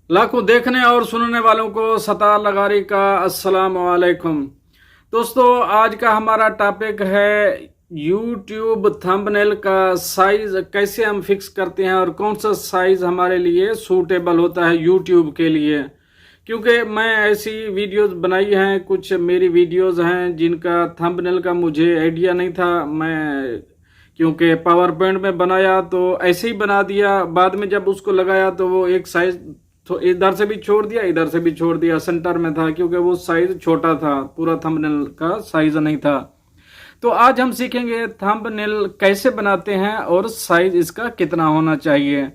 लाखों देखने और सुनने वालों को सतार लगारी का अस्सलाम वालेकुम। दोस्तों, आज का हमारा टॉपिक है यूट्यूब थंबनेल का साइज कैसे हम फिक्स करते हैं और कौन सा साइज हमारे लिए सूटेबल होता है यूट्यूब के लिए। क्योंकि मैं ऐसी वीडियोस बनाई हैं, कुछ मेरी वीडियोस हैं जिनका थंबनेल का मुझे आइडिया नहीं था। मैं क्योंकि पावर पॉइंट में बनाया तो ऐसे ही बना दिया, बाद में जब उसको लगाया तो वो एक साइज तो इधर से भी छोड़ दिया, इधर से भी छोड़ दिया, सेंटर में था क्योंकि वो साइज छोटा था, पूरा थंबनेल का साइज नहीं था। तो आज हम सीखेंगे थंबनेल कैसे बनाते हैं और साइज इसका कितना होना चाहिए।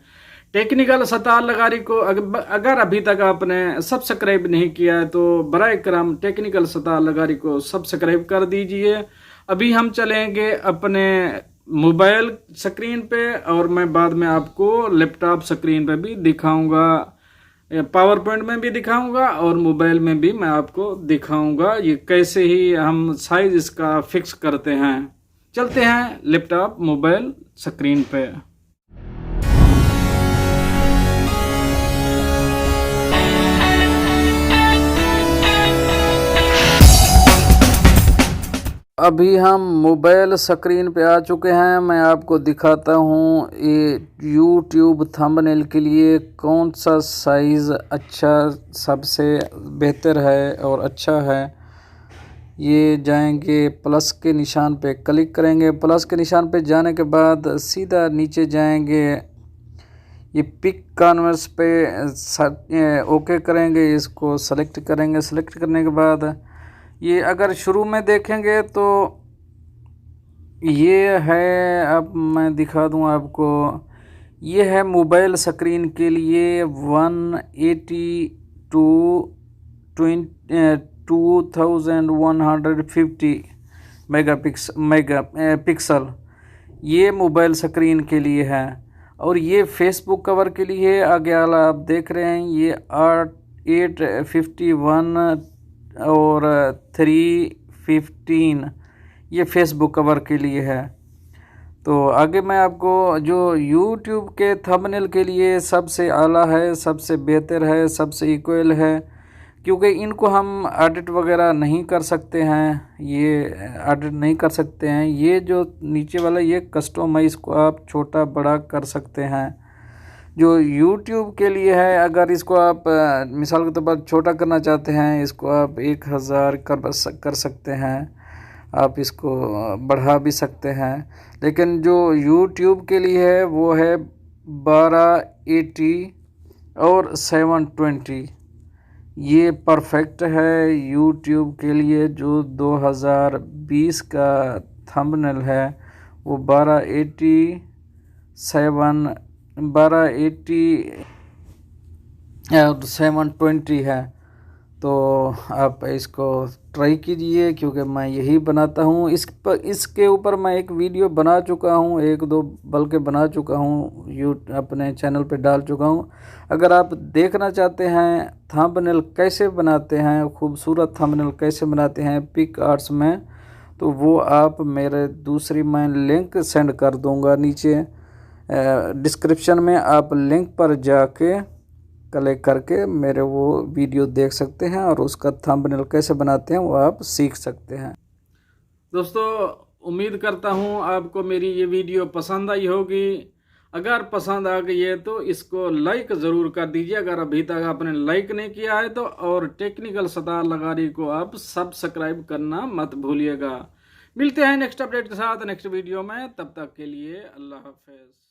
टेक्निकल सतार लगारी को अगर अभी तक आपने सब्सक्राइब नहीं किया है तो बराए करम टेक्निकल सतार लगारी को सब्सक्राइब कर दीजिए। अभी हम चलेंगे अपने मोबाइल स्क्रीन पे और मैं बाद में आपको लैपटॉप स्क्रीन पे भी दिखाऊंगा, पावर पॉइंट में भी दिखाऊंगा और मोबाइल में भी मैं आपको दिखाऊंगा ये कैसे ही हम साइज इसका फिक्स करते हैं। चलते हैं लैपटॉप मोबाइल स्क्रीन पे। अभी हम मोबाइल स्क्रीन पे आ चुके हैं। मैं आपको दिखाता हूँ ये यूट्यूब थंबनेल के लिए कौन सा साइज़ अच्छा सबसे बेहतर है और अच्छा है। ये जाएंगे प्लस के निशान पे क्लिक करेंगे। प्लस के निशान पे जाने के बाद सीधा नीचे जाएंगे, ये पिक कॉन्वर्स पे ओके करेंगे, इसको सेलेक्ट करेंगे। सेलेक्ट करने के बाद ये अगर शुरू में देखेंगे तो ये है, अब मैं दिखा दूं आपको, ये है मोबाइल स्क्रीन के लिए 180 टू 2150 पिक्सल ये मोबाइल स्क्रीन के लिए है। और ये फेसबुक कवर के लिए आगे वाला आप देख रहे हैं, ये 851 और 315 ये फेसबुक कवर के लिए है। तो आगे मैं आपको जो यूट्यूब के थंबनेल के लिए सबसे आला है, सबसे बेहतर है, सबसे इक्वल है, क्योंकि इनको हम एडिट वगैरह नहीं कर सकते हैं, ये एडिट नहीं कर सकते हैं। ये जो नीचे वाला ये कस्टमाइज को आप छोटा बड़ा कर सकते हैं। जो YouTube के लिए है, अगर इसको आप मिसाल के तौर पर छोटा करना चाहते हैं, इसको आप 1000 कर सकते हैं, आप इसको बढ़ा भी सकते हैं। लेकिन जो YouTube के लिए है वो है 1280 और 720, ये परफेक्ट है YouTube के लिए। जो 2020 का थंबनेल है वो 1280 और 720 है। तो आप इसको ट्राई कीजिए, क्योंकि मैं यही बनाता हूँ। इसके ऊपर मैं एक वीडियो बना चुका हूँ, एक दो बल्कि बना चुका हूँ, अपने चैनल पे डाल चुका हूँ। अगर आप देखना चाहते हैं थंबनेल कैसे बनाते हैं, खूबसूरत थंबनेल कैसे बनाते हैं पिक आर्ट्स में, तो वो आप मेरे दूसरी मैं लिंक सेंड कर दूँगा नीचे डिस्क्रिप्शन में। आप लिंक पर जाके क्लिक करके मेरे वो वीडियो देख सकते हैं और उसका थंबनेल कैसे बनाते हैं वो आप सीख सकते हैं। दोस्तों, उम्मीद करता हूँ आपको मेरी ये वीडियो पसंद आई होगी। अगर पसंद आ गई है तो इसको लाइक ज़रूर कर दीजिए, अगर अभी तक आपने लाइक नहीं किया है तो। और टेक्निकल सतार लगारी को आप सब्सक्राइब करना मत भूलिएगा। मिलते हैं नेक्स्ट अपडेट के साथ नेक्स्ट वीडियो में, तब तक के लिए अल्लाह हाफिज़।